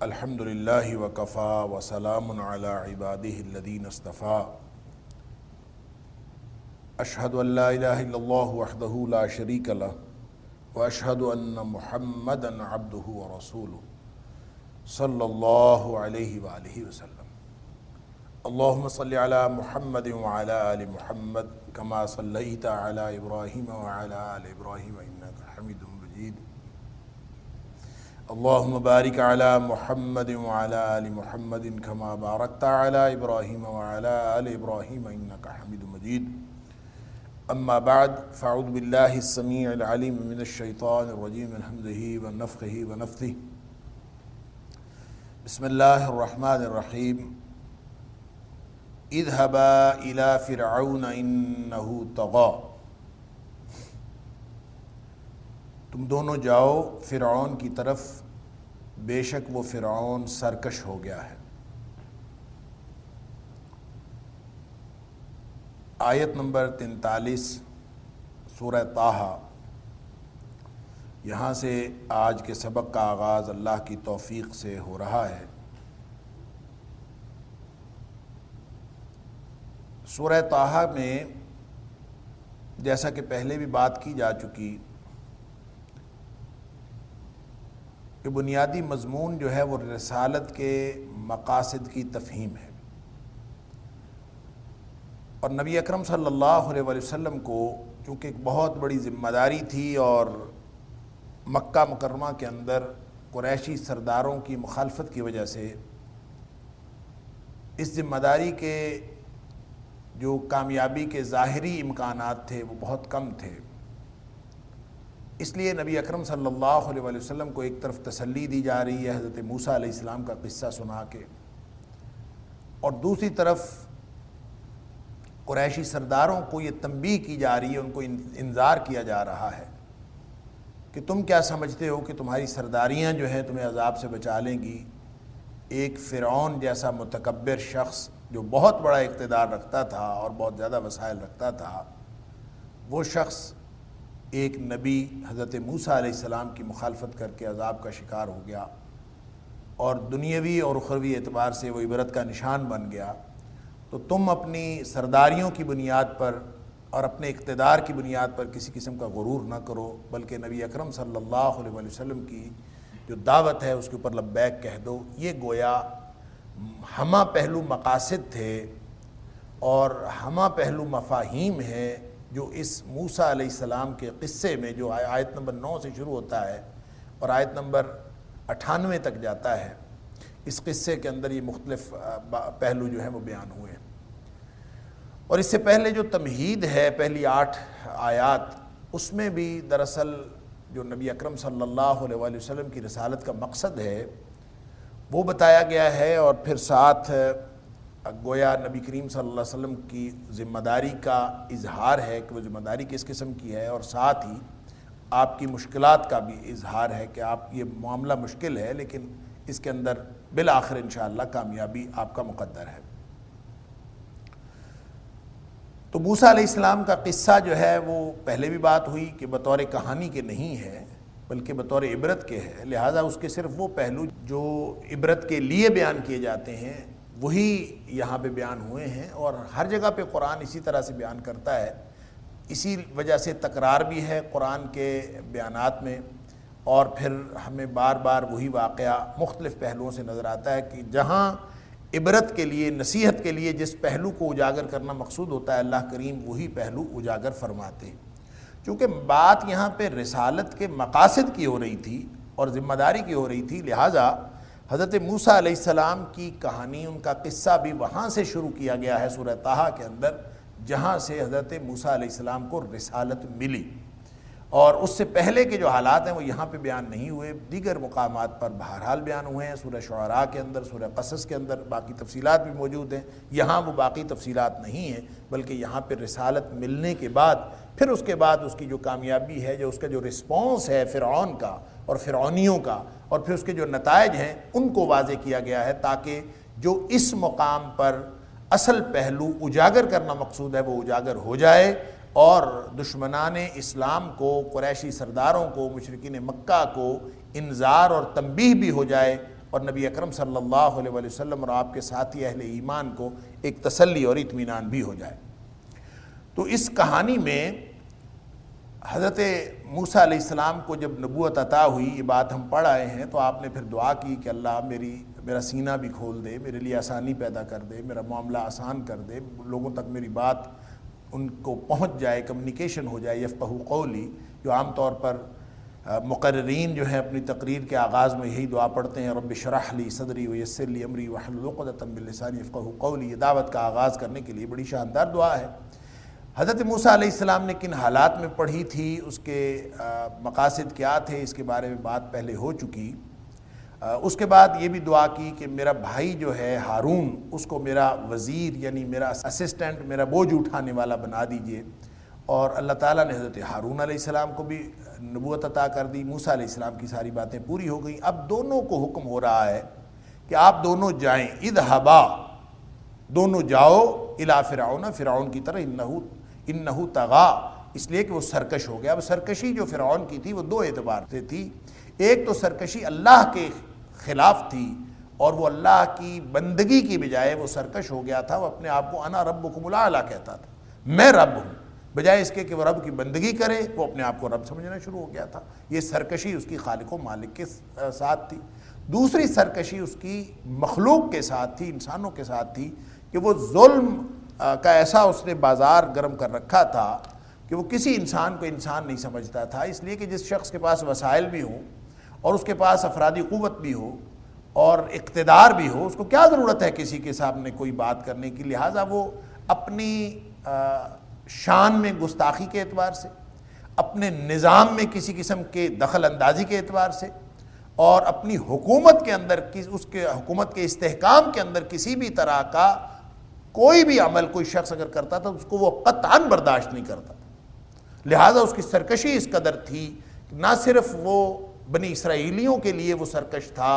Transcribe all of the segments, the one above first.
الحمد للہ وکفا وسلام علی عبادہ الذین اصطفیٰ اشہد ان لا الہ الا اللہ وحدہ لا شریک لہ واشہد ان محمدا عبدہ ورسولہ صلی اللہ علیہ وآلہ وسلم۔ اللہم صلی علی محمد وعلی آل محمد کما صلیت علی ابراہیم وعلی آل ابراہیم انک حمید مجید۔ اللہم بارک علی محمد وعلی آل محمد کما بارکت علی ابراہیم وعلی آل ابراہیم انک حمید مجید۔ اما بعد فاعوذ باللہ السمیع العلیم من الشیطان الرجیم من حمزہ ونفخہ ونفثہ۔ بسم اللہ الرحمن الرحیم۔ اذهبا الى فرعون انہ طغی۔ تم دونوں جاؤ فرعون کی طرف، بے شک وہ فرعون سرکش ہو گیا ہے۔ آیت نمبر 43 سورہ طٰہٰ۔ یہاں سے آج کے سبق کا آغاز اللہ کی توفیق سے ہو رہا ہے۔ سورہ طٰہٰ میں جیسا کہ پہلے بھی بات کی جا چکی کہ بنیادی مضمون جو ہے وہ رسالت کے مقاصد کی تفہیم ہے، اور نبی اکرم صلی اللہ علیہ وسلم کو چونکہ ایک بہت بڑی ذمہ داری تھی، اور مکہ مکرمہ کے اندر قریشی سرداروں کی مخالفت کی وجہ سے اس ذمہ داری کے جو کامیابی کے ظاہری امکانات تھے وہ بہت کم تھے۔ اس لیے نبی اکرم صلی اللہ علیہ وسلم کو ایک طرف تسلی دی جا رہی ہے حضرت موسیٰ علیہ السلام کا قصہ سنا کے، اور دوسری طرف قریشی سرداروں کو یہ تنبیہ کی جا رہی ہے، ان کو انذار کیا جا رہا ہے کہ تم کیا سمجھتے ہو کہ تمہاری سرداریاں جو ہیں تمہیں عذاب سے بچا لیں گی؟ ایک فرعون جیسا متکبر شخص جو بہت بڑا اقتدار رکھتا تھا اور بہت زیادہ وسائل رکھتا تھا، وہ شخص ایک نبی حضرت موسیٰ علیہ السلام کی مخالفت کر کے عذاب کا شکار ہو گیا، اور دنیاوی اور اخروی اعتبار سے وہ عبرت کا نشان بن گیا۔ تو تم اپنی سرداریوں کی بنیاد پر اور اپنے اقتدار کی بنیاد پر کسی قسم کا غرور نہ کرو، بلکہ نبی اکرم صلی اللہ علیہ وسلم کی جو دعوت ہے اس کے اوپر لبیک کہہ دو۔ یہ گویا ہمہ پہلو مقاصد تھے اور ہمہ پہلو مفاہیم ہیں جو اس موسیٰ علیہ السلام کے قصے میں، جو آیت نمبر 9 سے شروع ہوتا ہے اور آیت نمبر 98 تک جاتا ہے، اس قصے کے اندر یہ مختلف پہلو جو ہیں وہ بیان ہوئے ہیں۔ اور اس سے پہلے جو تمہید ہے پہلی 8 آیات، اس میں بھی دراصل جو نبی اکرم صلی اللہ علیہ وسلم کی رسالت کا مقصد ہے وہ بتایا گیا ہے، اور پھر ساتھ گویا نبی کریم صلی اللہ علیہ وسلم کی ذمہ داری کا اظہار ہے کہ وہ ذمہ داری کس قسم کی ہے، اور ساتھ ہی آپ کی مشکلات کا بھی اظہار ہے کہ آپ یہ معاملہ مشکل ہے لیکن اس کے اندر بالآخر انشاءاللہ کامیابی آپ کا مقدر ہے۔ تو موسیٰ علیہ السلام کا قصہ جو ہے وہ پہلے بھی بات ہوئی کہ بطور کہانی کے نہیں ہے بلکہ بطور عبرت کے ہے، لہٰذا اس کے صرف وہ پہلو جو عبرت کے لیے بیان کیے جاتے ہیں وہی یہاں پہ بیان ہوئے ہیں، اور ہر جگہ پہ قرآن اسی طرح سے بیان کرتا ہے۔ اسی وجہ سے تکرار بھی ہے قرآن کے بیانات میں، اور پھر ہمیں بار بار وہی واقعہ مختلف پہلوؤں سے نظر آتا ہے کہ جہاں عبرت کے لیے، نصیحت کے لیے جس پہلو کو اجاگر کرنا مقصود ہوتا ہے، اللہ کریم وہی پہلو اجاگر فرماتے ہیں۔ چونکہ بات یہاں پہ رسالت کے مقاصد کی ہو رہی تھی اور ذمہ داری کی ہو رہی تھی، لہٰذا حضرت موسیٰ علیہ السلام کی کہانی، ان کا قصہ بھی وہاں سے شروع کیا گیا ہے سورہ طٰہٰ کے اندر، جہاں سے حضرت موسیٰ علیہ السلام کو رسالت ملی، اور اس سے پہلے کے جو حالات ہیں وہ یہاں پہ بیان نہیں ہوئے، دیگر مقامات پر بہرحال بیان ہوئے ہیں۔ سورہ شعراء کے اندر، سورہ قصص کے اندر باقی تفصیلات بھی موجود ہیں، یہاں وہ باقی تفصیلات نہیں ہیں، بلکہ یہاں پہ رسالت ملنے کے بعد پھر اس کے بعد اس کی جو کامیابی ہے، جو اس کا جو رسپانس ہے فرعون کا اور فرعونیوں کا، اور پھر اس کے جو نتائج ہیں ان کو واضح کیا گیا ہے، تاکہ جو اس مقام پر اصل پہلو اجاگر کرنا مقصود ہے وہ اجاگر ہو جائے، اور دشمنان اسلام کو، قریشی سرداروں کو، مشرکین مکہ کو انذار اور تنبیہ بھی ہو جائے، اور نبی اکرم صلی اللہ علیہ وسلم اور آپ کے ساتھی اہل ایمان کو ایک تسلی اور اطمینان بھی ہو جائے۔ تو اس کہانی میں حضرت موسیٰ علیہ السلام کو جب نبوت عطا ہوئی، یہ بات ہم پڑھ آئے ہیں، تو آپ نے پھر دعا کی کہ اللہ میرا سینہ بھی کھول دے، میرے لیے آسانی پیدا کر دے، میرا معاملہ آسان کر دے، لوگوں تک میری بات ان کو پہنچ جائے، کمیونیکیشن ہو جائے، یفقہوا قولی، جو عام طور پر مقررین جو ہیں اپنی تقریر کے آغاز میں یہی دعا پڑھتے ہیں، رب اشرح لی صدری ویسر لی امری واحلل عقدۃ من لسانی یفقہوا قولی۔ یہ دعوت کا آغاز کرنے کے لیے بڑی شاندار دعا ہے۔ حضرت موسیٰ علیہ السلام نے کن حالات میں پڑھی تھی، اس کے مقاصد کیا تھے، اس کے بارے میں بات پہلے ہو چکی۔ اس کے بعد یہ بھی دعا کی کہ میرا بھائی جو ہے ہارون، اس کو میرا وزیر یعنی میرا اسسٹنٹ، میرا بوجھ اٹھانے والا بنا دیجئے، اور اللہ تعالیٰ نے حضرت ہارون علیہ السلام کو بھی نبوت عطا کر دی۔ موسیٰ علیہ السلام کی ساری باتیں پوری ہو گئیں۔ اب دونوں کو حکم ہو رہا ہے کہ آپ دونوں جائیں، اذهبا، دونوں جاؤ، الی فرعون، فرعون کی طرح، انہو طغا، اس لیے کہ وہ سرکش ہو گیا۔ اب سرکشی جو فرعون کی تھی وہ دو اعتبار سے تھی، ایک تو سرکشی اللہ کے خلاف تھی، اور وہ اللہ کی بندگی کی بجائے وہ سرکش ہو گیا تھا، وہ اپنے آپ کو انا ربکم الاعلی کہتا تھا، میں رب ہوں، بجائے اس کے کہ وہ رب کی بندگی کرے وہ اپنے آپ کو رب سمجھنا شروع ہو گیا تھا۔ یہ سرکشی اس کی خالق و مالک کے ساتھ تھی۔ دوسری سرکشی اس کی مخلوق کے ساتھ تھی، انسانوں کے ساتھ تھی، کہ وہ ظلم کا ایسا اس نے بازار گرم کر رکھا تھا کہ وہ کسی انسان کو انسان نہیں سمجھتا تھا، اس لیے کہ جس شخص کے پاس وسائل بھی ہوں اور اس کے پاس افرادی قوت بھی ہو اور اقتدار بھی ہو، اس کو کیا ضرورت ہے کسی کے سامنے کوئی بات کرنے کی؟ لہٰذا وہ اپنی شان میں گستاخی کے اعتبار سے، اپنے نظام میں کسی قسم کے دخل اندازی کے اعتبار سے، اور اپنی حکومت کے اندر اس کے حکومت کے استحکام کے اندر کسی بھی طرح کا کوئی بھی عمل کوئی شخص اگر کرتا تھا اس کو وہ قطعاً برداشت نہیں کرتا تھا۔ لہٰذا اس کی سرکشی اس قدر تھی کہ نہ صرف وہ بنی اسرائیلیوں کے لیے وہ سرکش تھا،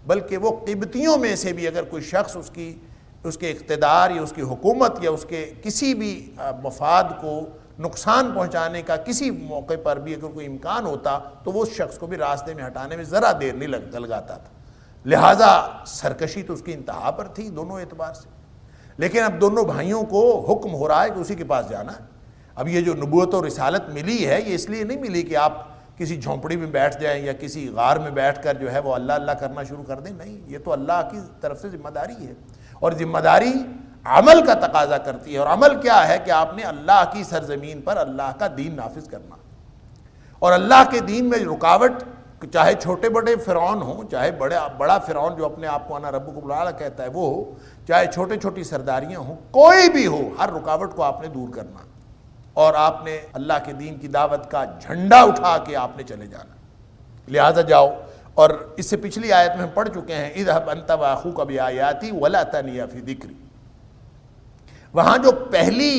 بلکہ وہ قبطیوں میں سے بھی اگر کوئی شخص اس کے اقتدار یا اس کی حکومت یا اس کے کسی بھی مفاد کو نقصان پہنچانے کا کسی موقع پر بھی اگر کوئی امکان ہوتا تو وہ اس شخص کو بھی راستے میں ہٹانے میں ذرا دیر نہیں لگاتا تھا۔ لہٰذا سرکشی تو اس کی انتہا پر تھی دونوں اعتبار سے۔ لیکن اب دونوں بھائیوں کو حکم ہو رہا ہے کہ اسی کے پاس جانا ہے۔ اب یہ جو نبوت اور رسالت ملی ہے یہ اس لیے نہیں ملی کہ آپ کسی جھونپڑی میں بیٹھ جائیں یا کسی غار میں بیٹھ کر جو ہے وہ اللہ اللہ کرنا شروع کر دیں، نہیں، یہ تو اللہ کی طرف سے ذمہ داری ہے، اور ذمہ داری عمل کا تقاضا کرتی ہے۔ اور عمل کیا ہے کہ آپ نے اللہ کی سرزمین پر اللہ کا دین نافذ کرنا، اور اللہ کے دین میں رکاوٹ چاہے چھوٹے بڑے فرعون ہوں، چاہے بڑا فرعون جو اپنے آپ کو انا ربکم الاعلی کہتا ہے وہ ہو، چاہے چھوٹے چھوٹی سرداریاں ہوں، کوئی بھی ہو، ہر رکاوٹ کو آپ نے دور کرنا، اور آپ نے اللہ کے دین کی دعوت کا جھنڈا اٹھا کے آپ نے چلے جانا۔ لہذا جاؤ، اور اس سے پچھلی آیت میں ہم پڑھ چکے ہیں اذهب انت واخوک بآیاتی ولا تنیا فی ذکری، وہاں جو پہلی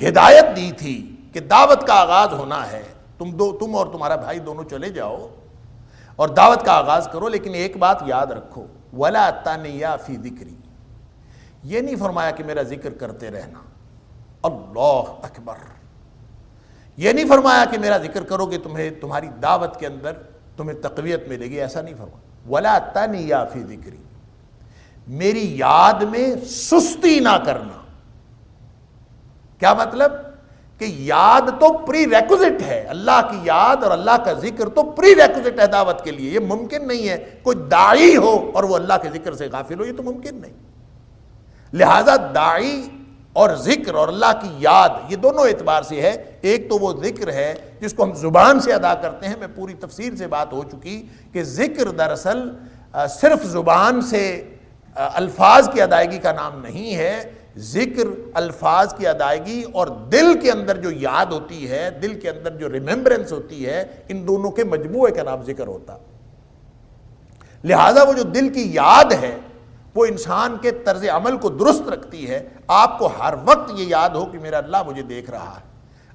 ہدایت دی تھی کہ دعوت کا آغاز ہونا ہے، تم اور تمہارا بھائی دونوں چلے جاؤ اور دعوت کا آغاز کرو، لیکن ایک بات یاد رکھو، ولا تنیا فی ذکری، یہ نہیں فرمایا کہ میرا ذکر کرتے رہنا، اللہ اکبر، یہ نہیں فرمایا کہ میرا ذکر کرو کہ تمہاری دعوت کے اندر تمہیں تقویت ملے گی، ایسا نہیں فرمایا، ولا تنیا فی ذکری، میری یاد میں سستی نہ کرنا۔ کیا مطلب؟ کہ یاد تو پری ریکوزٹ ہے، اللہ کی یاد اور اللہ کا ذکر تو پری ریکوزٹ ہے دعوت کے لیے۔ یہ ممکن نہیں ہے کوئی داعی ہو اور وہ اللہ کے ذکر سے غافل ہو، یہ تو ممکن نہیں۔ لہذا داعی اور ذکر اور اللہ کی یاد یہ دونوں اعتبار سے ہے۔ ایک تو وہ ذکر ہے جس کو ہم زبان سے ادا کرتے ہیں، میں پوری تفصیل سے بات ہو چکی کہ ذکر دراصل صرف زبان سے الفاظ کی ادائیگی کا نام نہیں ہے، ذکر الفاظ کی ادائیگی اور دل کے اندر جو یاد ہوتی ہے، دل کے اندر جو ریممبرنس ہوتی ہے، ان دونوں کے مجموعے کا نام ذکر ہوتا۔ لہذا وہ جو دل کی یاد ہے وہ انسان کے طرز عمل کو درست رکھتی ہے۔ آپ کو ہر وقت یہ یاد ہو کہ میرا اللہ مجھے دیکھ رہا ہے،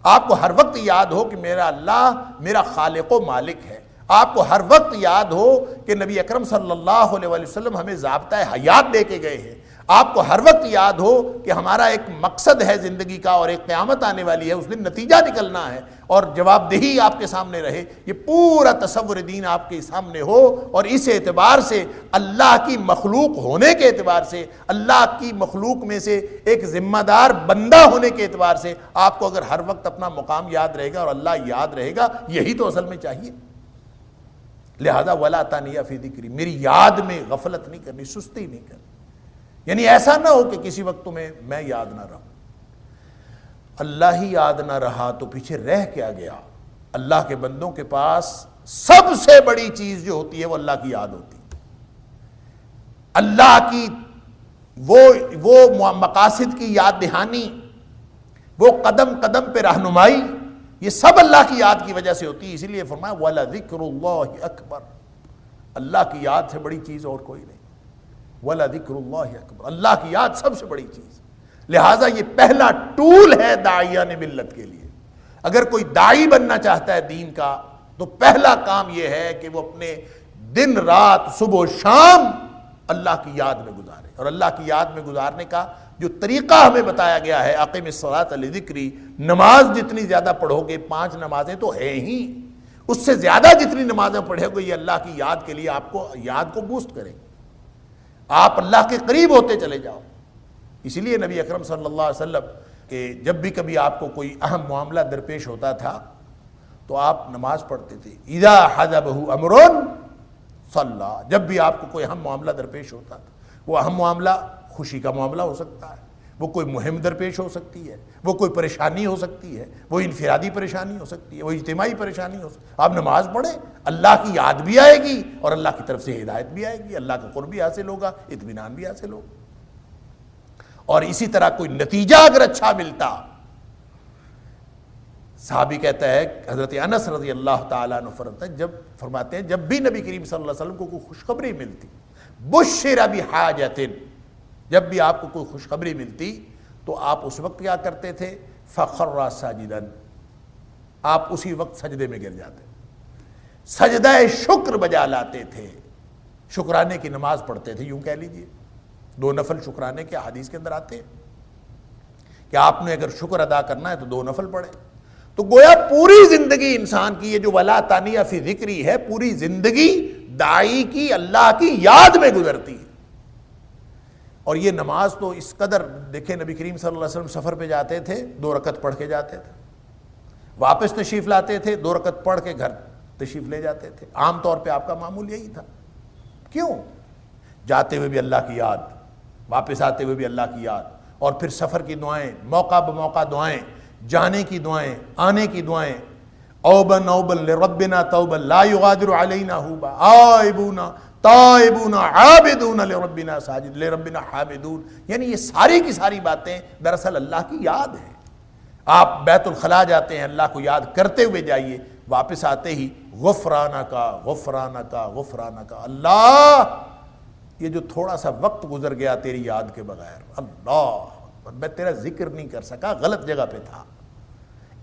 آپ کو ہر وقت یاد ہو کہ میرا اللہ میرا خالق و مالک ہے، آپ کو ہر وقت یاد ہو کہ نبی اکرم صلی اللہ علیہ وسلم ہمیں ضابطۂ حیات دے کے گئے ہیں، آپ کو ہر وقت یاد ہو کہ ہمارا ایک مقصد ہے زندگی کا، اور ایک قیامت آنے والی ہے، اس دن نتیجہ نکلنا ہے، اور جواب دہی آپ کے سامنے رہے، یہ پورا تصور دین آپ کے سامنے ہو، اور اس اعتبار سے اللہ کی مخلوق ہونے کے اعتبار سے، اللہ کی مخلوق میں سے ایک ذمہ دار بندہ ہونے کے اعتبار سے آپ کو اگر ہر وقت اپنا مقام یاد رہے گا اور اللہ یاد رہے گا، یہی تو اصل میں چاہیے۔ لہذا ولا تانیہ فی ذکری، میری یاد میں غفلت نہیں کرنی، سستی نہیں کرنی، یعنی ایسا نہ ہو کہ کسی وقت تمہیں میں یاد نہ رہوں۔ اللہ ہی یاد نہ رہا تو پیچھے رہ کیا گیا؟ اللہ کے بندوں کے پاس سب سے بڑی چیز جو ہوتی ہے وہ اللہ کی یاد ہوتی ہے، اللہ کی وہ مقاصد کی یاد دہانی، وہ قدم قدم پہ رہنمائی، یہ سب اللہ کی یاد کی وجہ سے ہوتی ہے۔ اسی لیے فرمایا وَلَذِكْرُ اللَّهِ أَكْبَرُ، اللہ کی یاد سے بڑی چیز اور کوئی نہیں۔ وَلَذِكْرُ اللَّهِ أَكْبَرُ، اللہ کی یاد سب سے بڑی چیز۔ لہٰذا یہ پہلا ٹول ہے داعیان ملت کے لیے۔ اگر کوئی داعی بننا چاہتا ہے دین کا تو پہلا کام یہ ہے کہ وہ اپنے دن رات صبح و شام اللہ کی یاد میں گزارے، اور اللہ کی یاد میں گزارنے کا جو طریقہ ہمیں بتایا گیا ہے، اقیم الصلاۃ لذکری، نماز جتنی زیادہ پڑھو گے، 5 نمازیں تو ہیں ہی، اس سے زیادہ جتنی نمازیں پڑھو گے یہ اللہ کی یاد کے لیے آپ کو یاد کو بوسٹ کریں، آپ اللہ کے قریب ہوتے چلے جاؤ۔ اسی لیے نبی اکرم صلی اللہ علیہ وسلم کہ جب بھی کبھی آپ کو کوئی اہم معاملہ درپیش ہوتا تھا تو آپ نماز پڑھتے تھے، اذا حضبہ امر صلی، جب بھی آپ کو کوئی اہم معاملہ درپیش ہوتا تھا، وہ اہم معاملہ خوشی کا معاملہ ہو سکتا ہے، وہ کوئی مہم درپیش ہو سکتی ہے، وہ کوئی پریشانی ہو سکتی ہے، وہ انفرادی پریشانی ہو سکتی ہے، وہ اجتماعی پریشانی ہو سکتی ہے، آپ نماز پڑھیں، اللہ کی یاد بھی آئے گی اور اللہ کی طرف سے ہدایت بھی آئے گی، اللہ کا قرب بھی حاصل ہوگا، اطمینان بھی حاصل ہوگا۔ اور اسی طرح کوئی نتیجہ اگر اچھا ملتا، صحابی کہتا ہے، حضرت انس رضی اللہ تعالیٰ عنہ فرماتے ہیں جب بھی نبی کریم صلی اللہ علیہ وسلم کو کوئی خوشخبری ملتی، بشر بحاجۃ، جب بھی آپ کو کوئی خوشخبری ملتی تو آپ اس وقت کیا کرتے تھے؟ فخر ساجدا، آپ اسی وقت سجدے میں گر جاتے، سجدہ شکر بجا لاتے تھے، شکرانے کی نماز پڑھتے تھے، یوں کہہ لیجئے 2 نفل شکرانے کے حدیث کے اندر آتے ہیں کہ آپ نے اگر شکر ادا کرنا ہے تو 2 نفل پڑھیں۔ تو گویا پوری زندگی انسان کی یہ جو ولا تانیہ فی ذکری ہے، پوری زندگی داعی کی اللہ کی یاد میں گزرتی ہے۔ اور یہ نماز تو اس قدر دیکھیں، نبی کریم صلی اللہ علیہ وسلم سفر پہ جاتے تھے 2 رکعت پڑھ کے جاتے تھے، واپس تشریف لاتے تھے 2 رکعت پڑھ کے گھر تشریف لے جاتے تھے، عام طور پہ آپ کا معمول یہی تھا۔ کیوں؟ جاتے ہوئے بھی اللہ کی یاد، واپس آتے ہوئے بھی اللہ کی یاد، اور پھر سفر کی دعائیں، موقع بموقع دعائیں، جانے کی دعائیں، آنے کی دعائیں، اوبن اوبن لربنا توبا لا یغادر علینا ہوبا، آئبون تائبون عابدون لربنا ساجد لربنا حامدون، یعنی یہ ساری کی ساری باتیں دراصل اللہ کی یاد ہیں۔ آپ بیت الخلاء جاتے ہیں، اللہ کو یاد کرتے ہوئے جائیے، واپس آتے ہی غفرانک غفرانک غفرانک، اللہ یہ جو تھوڑا سا وقت گزر گیا تیری یاد کے بغیر، اللہ میں تیرا ذکر نہیں کر سکا، غلط جگہ پہ تھا،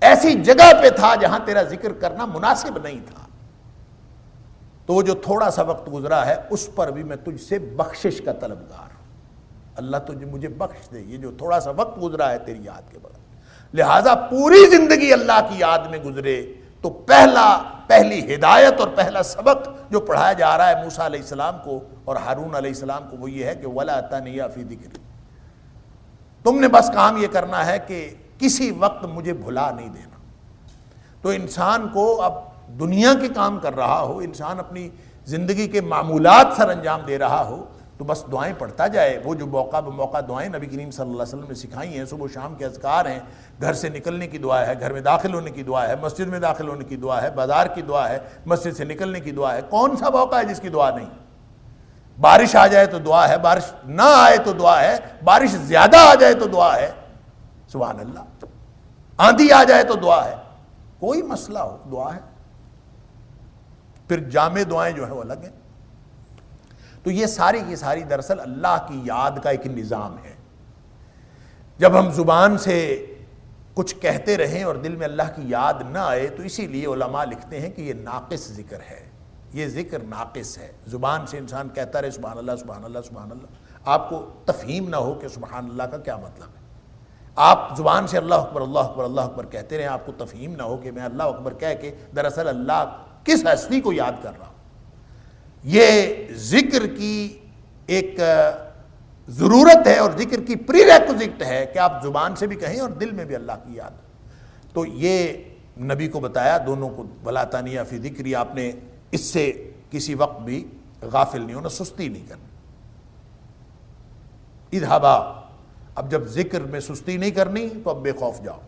ایسی جگہ پہ تھا جہاں تیرا ذکر کرنا مناسب نہیں تھا، تو وہ جو تھوڑا سا وقت گزرا ہے اس پر بھی میں تجھ سے بخشش کا طلبگار ہوں، اللہ تجھے مجھے بخش دے یہ جو تھوڑا سا وقت گزرا ہے تیری یاد کے بغیر۔ لہٰذا پوری زندگی اللہ کی یاد میں گزرے تو پہلی ہدایت اور پہلا سبق جو پڑھایا جا رہا ہے موسیٰ علیہ السلام کو اور ہارون علیہ السلام کو وہ یہ ہے کہ وَلَا تَنِيَا فِي ذِكْرِ، تم نے بس کام یہ کرنا ہے کہ کسی وقت مجھے بھلا نہیں دینا۔ تو انسان کو اب دنیا کے کام کر رہا ہو، انسان اپنی زندگی کے معمولات سر انجام دے رہا ہو تو بس دعائیں پڑھتا جائے، وہ جو موقع بموقع دعائیں نبی کریم صلی اللہ علیہ وسلم نے سکھائی ہیں، صبح و شام کے اذکار ہیں، گھر سے نکلنے کی دعا ہے، گھر میں داخل ہونے کی دعا ہے، مسجد میں داخل ہونے کی دعا ہے، بازار کی دعا ہے، مسجد سے نکلنے کی دعا ہے، کون سا موقع ہے جس کی دعا نہیں؟ بارش آ جائے تو دعا ہے، بارش نہ آئے تو دعا ہے، بارش زیادہ آ جائے تو دعا ہے، سبحان اللہ، آندھی آ جائے تو دعا ہے، کوئی مسئلہ ہو دعا ہے۔ پھر جامع دعائیں جو ہیں وہ الگ ہیں۔ تو یہ ساری کی ساری دراصل اللہ کی یاد کا ایک نظام ہے۔ جب ہم زبان سے کچھ کہتے رہیں اور دل میں اللہ کی یاد نہ آئے تو اسی لیے علماء لکھتے ہیں کہ یہ ناقص ذکر ہے، یہ ذکر ناقص ہے۔ زبان سے انسان کہتا رہے سبحان اللہ سبحان اللہ سبحان اللہ، آپ کو تفہیم نہ ہو کہ سبحان اللہ کا کیا مطلب ہے. آپ زبان سے اللہ اکبر اللہ اکبر اللہ اکبر کہتے رہیں, آپ کو تفہیم نہ ہو کہ میں اللہ اکبر کہہ کے دراصل اللہ کس ہستی کو یاد کر رہا ہوں. یہ ذکر کی ایک ضرورت ہے اور ذکر کی پری ریکوزٹ ہے کہ آپ زبان سے بھی کہیں اور دل میں بھی اللہ کی یاد. تو یہ نبی کو بتایا دونوں کو, ولا تانیہ فی ذکری, آپ نے اس سے کسی وقت بھی غافل نہیں ہونا, سستی نہیں کرنی. اذهبا, اب جب ذکر میں سستی نہیں کرنی تو اب بے خوف جاؤ.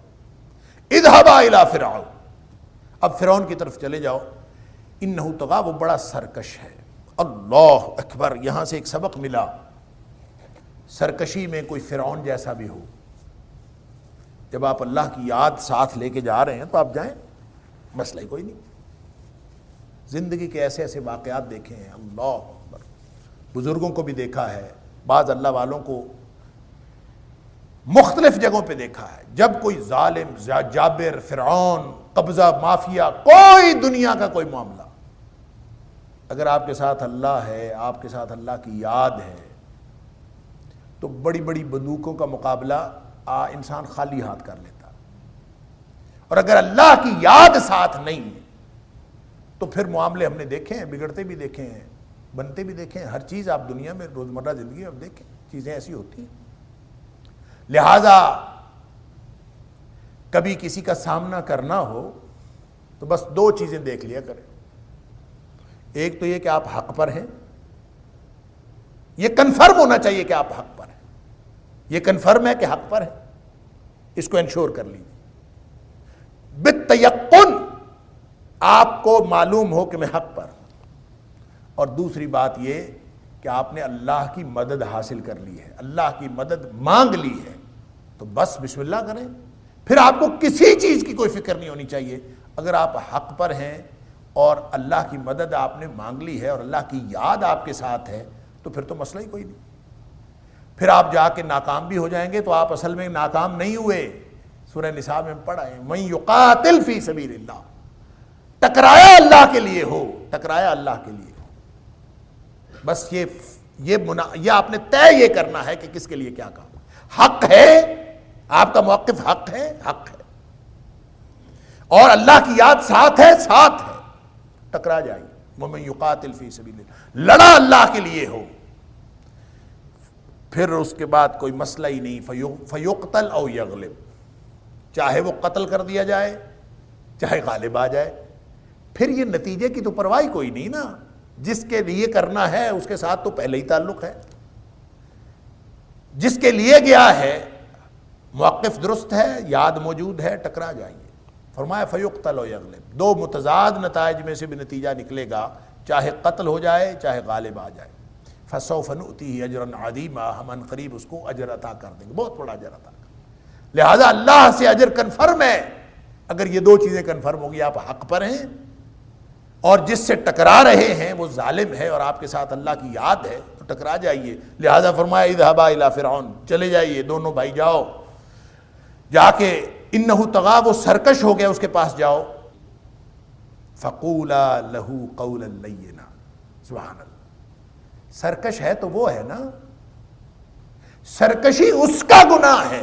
اذهبا الی فرعون, اب فرعون کی طرف چلے جاؤ. انہ طغی, وہ بڑا سرکش ہے. اللہ اکبر, یہاں سے ایک سبق ملا, سرکشی میں کوئی فرعون جیسا بھی ہو. جب آپ اللہ کی یاد ساتھ لے کے جا رہے ہیں تو آپ جائیں, مسئلہ ہی کوئی نہیں. زندگی کے ایسے ایسے واقعات دیکھے ہیں, اللہ اکبر, بزرگوں کو بھی دیکھا ہے, بعض اللہ والوں کو مختلف جگہوں پہ دیکھا ہے. جب کوئی ظالم, جابر, فرعون, قبضہ, مافیا, کوئی دنیا کا کوئی معاملہ, اگر آپ کے ساتھ اللہ ہے, آپ کے ساتھ اللہ کی یاد ہے, تو بڑی بڑی بندوقوں کا مقابلہ انسان خالی ہاتھ کر لیتا. اور اگر اللہ کی یاد ساتھ نہیں تو پھر معاملے ہم نے دیکھے ہیں, بگڑتے بھی دیکھے ہیں, بنتے بھی دیکھے ہیں. ہر چیز آپ دنیا میں روزمرہ زندگی میں اب دیکھیں, چیزیں ایسی ہوتی ہیں. لہذا کبھی کسی کا سامنا کرنا ہو تو بس دو چیزیں دیکھ لیا کریں. ایک تو یہ کہ آپ حق پر ہیں, یہ کنفرم ہونا چاہیے کہ آپ حق پر ہیں, یہ کنفرم ہے کہ حق پر ہے, اس کو انشور کر لیجیے. بالتیقن, آپ کو معلوم ہو کہ میں حق پر. اور دوسری بات یہ کہ آپ نے اللہ کی مدد حاصل کر لی ہے, اللہ کی مدد مانگ لی ہے, تو بس بسم اللہ کریں. پھر آپ کو کسی چیز کی کوئی فکر نہیں ہونی چاہیے. اگر آپ حق پر ہیں اور اللہ کی مدد آپ نے مانگ لی ہے اور اللہ کی یاد آپ کے ساتھ ہے, تو پھر تو مسئلہ ہی کوئی نہیں. پھر آپ جا کے ناکام بھی ہو جائیں گے تو آپ اصل میں ناکام نہیں ہوئے. سورہ نساء میں پڑھا ہے, من یقاتل فی سبیل اللہ, ٹکرایا اللہ کے لیے ہو, ٹکرایا اللہ کے لیے ہو. بس یہ آپ نے طے یہ کرنا ہے کہ کس کے لیے کیا کام. حق ہے, آپ کا موقف حق ہے, حق ہے, اور اللہ کی یاد ساتھ ہے, ساتھ ہے, ٹکرا جائیے. ومن یقاتل فی سبیل اللہ, لڑا اللہ کے لیے ہو, پھر اس کے بعد کوئی مسئلہ ہی نہیں. فیقتل او یغلب, چاہے وہ قتل کر دیا جائے چاہے غالب آ جائے, پھر یہ نتیجے کی تو پرواہ کوئی نہیں نا. جس کے لیے کرنا ہے اس کے ساتھ تو پہلے ہی تعلق ہے, جس کے لیے گیا ہے موقف درست ہے, یاد موجود ہے, ٹکرا جائیے. فرمایا فیقتل و یغلب, دو متضاد نتائج میں سے بھی نتیجہ نکلے گا, چاہے قتل ہو جائے چاہے غالب آ جائے. فسوف نؤتیہ اجرا عظیما, ہم ان قریب اس کو اجر عطا کر دیں گے, بہت بڑا اجر عطا کر. لہذا اللہ سے اجر کنفرم ہے. اگر یہ دو چیزیں کنفرم ہوگی, آپ حق پر ہیں اور جس سے ٹکرا رہے ہیں وہ ظالم ہے اور آپ کے ساتھ اللہ کی یاد ہے, تو ٹکرا جائیے. لہذا فرمایا اذهبا الی فرعون, چلے جائیے دونوں بھائی, جاؤ جا کے انہ طغی, وہ سرکش ہو گیا, اس کے پاس جاؤ. فقولا لہ قولا لینا, سبحان اللہ. سرکش ہے تو وہ ہے نا, سرکشی اس کا گناہ ہے,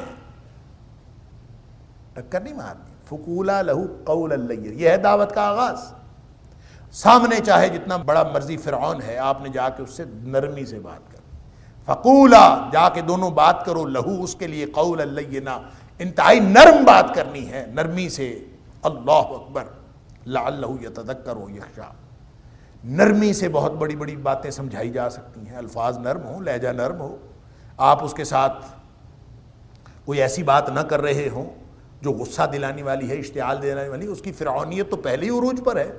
ٹکر نہیں مارنی. فقولا لہ قولا لینا, یہ ہے دعوت کا آغاز. سامنے چاہے جتنا بڑا مرضی فرعون ہے, آپ نے جا کے اس سے نرمی سے بات کر. فقولا, جا کے دونوں بات کرو, لہو, اس کے لیے, قولا لینا, انتہائی نرم بات کرنی ہے, نرمی سے. اللہ اکبر. لعلہ یتذکر و یخشی, نرمی سے بہت بڑی بڑی باتیں سمجھائی جا سکتی ہیں. الفاظ نرم ہوں, لہجہ نرم ہو, آپ اس کے ساتھ کوئی ایسی بات نہ کر رہے ہوں جو غصہ دلانے والی ہے, اشتعال دلانے والی. اس کی فرعونیت تو پہلے ہی عروج پر ہے,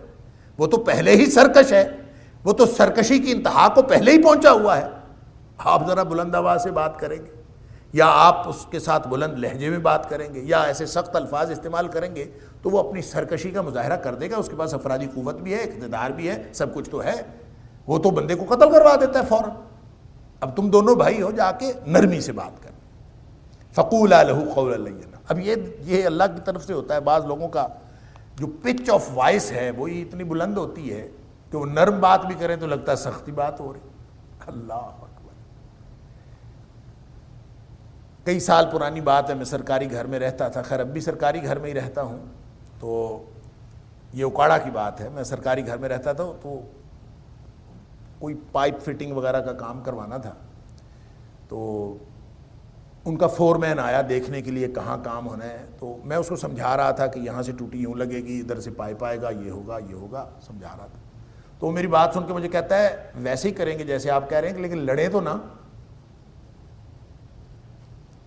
وہ تو پہلے ہی سرکش ہے, وہ تو سرکشی کی انتہا کو پہلے ہی پہنچا ہوا ہے. آپ ذرا بلند آواز سے بات کریں گے, یا آپ اس کے ساتھ بلند لہجے میں بات کریں گے, یا ایسے سخت الفاظ استعمال کریں گے, تو وہ اپنی سرکشی کا مظاہرہ کر دے گا. اس کے پاس افرادی قوت بھی ہے, اقتدار بھی ہے, سب کچھ تو ہے, وہ تو بندے کو قتل کروا دیتا ہے فوراً. اب تم دونوں بھائی ہو, جا کے نرمی سے بات کریں. فقولا لہ قولا لینا. اب یہ اللہ کی طرف سے ہوتا ہے. بعض لوگوں کا جو پچ آف وائس ہے وہی اتنی بلند ہوتی ہے کہ وہ نرم بات بھی کریں تو لگتا ہے سختی بات ہو رہی. اللہ اکبر. کئی سال پرانی بات ہے، میں سرکاری گھر میں رہتا تھا، خیر اب بھی سرکاری گھر میں ہی رہتا ہوں، تو یہ اکاڑا کی بات ہے، میں سرکاری گھر میں رہتا تھا تو کوئی پائپ فٹنگ وغیرہ کا کام کروانا تھا، تو ان کا فور مین آیا دیکھنے کے لیے کہاں کام ہونا ہے، تو میں اس کو سمجھا رہا تھا کہ یہاں سے ٹوٹی یوں لگے گی، ادھر سے پائپ آئے گا، یہ ہوگا سمجھا رہا تھا۔ تو وہ میری بات سن کے مجھے کہتا ہے ویسے ہی کریں گے جیسے آپ کہہ رہے ہیں، لیکن لڑیں تو نا۔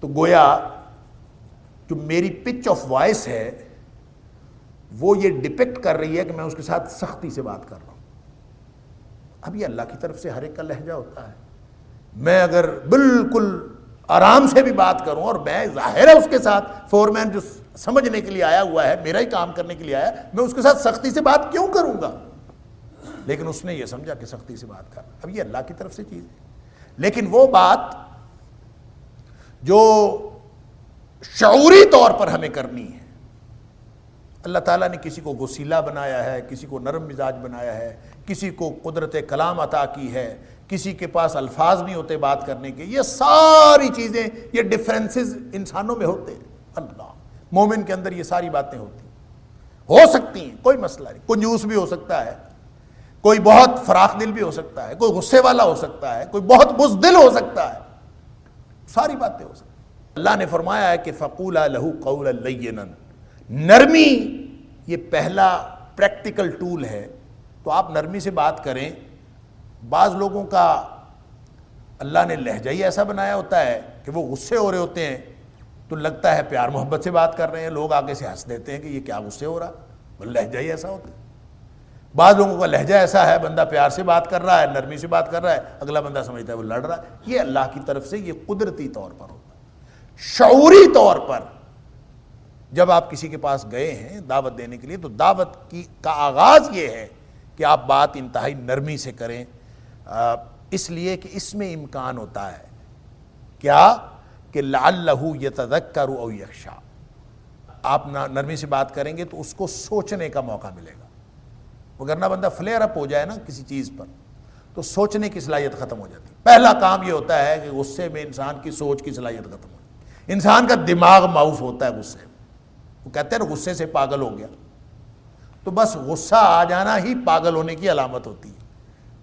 تو گویا جو میری پچ آف وائس ہے وہ یہ ڈپکٹ کر رہی ہے کہ میں اس کے ساتھ سختی سے بات کر رہا ہوں۔ اب یہ اللہ کی طرف سے ہر ایک کا لہجہ ہوتا ہے، میں اگر بالکل آرام سے بھی بات کروں اور میں ظاہر ہے اس کے ساتھ فور مین جو سمجھنے کے لیے آیا ہوا ہے، میرا ہی کام کرنے کے لیے آیا، میں اس کے ساتھ سختی سے بات کیوں کروں گا؟ لیکن اس نے یہ سمجھا کہ سختی سے بات کر، اب یہ اللہ کی طرف سے چیز ہے۔ لیکن وہ بات جو شعوری طور پر ہمیں کرنی ہے، اللہ تعالیٰ نے کسی کو غسیلہ بنایا ہے، کسی کو نرم مزاج بنایا ہے، کسی کو قدرت کلام عطا کی ہے، کسی کے پاس الفاظ نہیں ہوتے بات کرنے کے، یہ ساری چیزیں، یہ ڈفرینسز انسانوں میں ہوتے ہیں۔ اللہ مومن کے اندر یہ ساری باتیں ہوتی ہیں، ہو سکتی ہیں، کوئی مسئلہ نہیں، کنجوس بھی ہو سکتا ہے، کوئی بہت فراخ دل بھی ہو سکتا ہے، کوئی غصے والا ہو سکتا ہے، کوئی بہت بزدل ہو سکتا ہے، ساری باتیں ہو سکتی ہیں۔ اللہ نے فرمایا ہے کہ فَقُولَا لَهُ قَوْلًا لَيِّنًا، نرمی یہ پہلا پریکٹیکل ٹول ہے، تو آپ نرمی سے بات کریں۔ بعض لوگوں کا اللہ نے لہجہ ہی ایسا بنایا ہوتا ہے کہ وہ غصے ہو رہے ہوتے ہیں تو لگتا ہے پیار محبت سے بات کر رہے ہیں، لوگ آگے سے ہنس دیتے ہیں کہ یہ کیا غصے ہو رہا، وہ لہجہ ہی ایسا ہوتا ہے۔ بعض لوگوں کا لہجہ ایسا ہے، بندہ پیار سے بات کر رہا ہے، نرمی سے بات کر رہا ہے، اگلا بندہ سمجھتا ہے وہ لڑ رہا ہے۔ یہ اللہ کی طرف سے یہ قدرتی طور پر ہوتا ہے۔ شعوری طور پر جب آپ کسی کے پاس گئے ہیں دعوت دینے کے لیے، تو دعوت کا آغاز یہ ہے کہ آپ بات انتہائی نرمی سے کریں، اس لیے کہ اس میں امکان ہوتا ہے کیا کہ لعلہ یتذکر او یخشی، آپ نرمی سے بات کریں گے تو اس کو سوچنے کا موقع ملے گا، وگرنہ بندہ فلیئر اپ ہو جائے نا کسی چیز پر تو سوچنے کی صلاحیت ختم ہو جاتی ہے۔ پہلا کام یہ ہوتا ہے کہ غصے میں انسان کی سوچ کی صلاحیت ختم ہو جاتی ہے، انسان کا دماغ معاف ہوتا ہے غصے میں، وہ کہتے ہیں نا غصے سے پاگل ہو گیا، تو بس غصہ آ جانا ہی پاگل ہونے کی علامت ہوتی ہے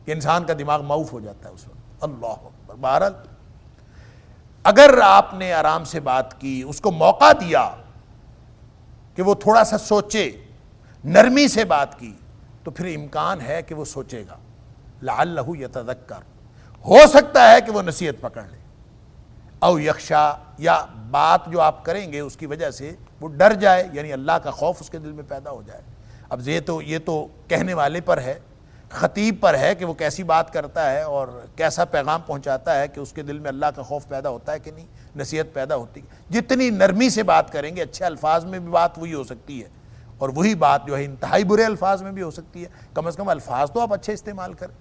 کہ انسان کا دماغ معاف ہو جاتا ہے اس وقت۔ اللہ اکبر۔ بہرحال اگر آپ نے آرام سے بات کی، اس کو موقع دیا کہ وہ تھوڑا سا سوچے، نرمی سے بات کی، تو پھر امکان ہے کہ وہ سوچے گا، لعلہ یتذکر، ہو سکتا ہے کہ وہ نصیحت پکڑ لے، او یخشا، یا بات جو آپ کریں گے اس کی وجہ سے وہ ڈر جائے، یعنی اللہ کا خوف اس کے دل میں پیدا ہو جائے۔ اب یہ تو کہنے والے پر ہے، خطیب پر ہے کہ وہ کیسی بات کرتا ہے اور کیسا پیغام پہنچاتا ہے کہ اس کے دل میں اللہ کا خوف پیدا ہوتا ہے کہ نہیں، نصیحت پیدا ہوتی ہے۔ جتنی نرمی سے بات کریں گے، اچھے الفاظ میں بھی بات وہی ہو سکتی ہے، اور وہی بات جو ہے انتہائی برے الفاظ میں بھی ہو سکتی ہے۔ کم از کم الفاظ تو آپ اچھے استعمال کریں،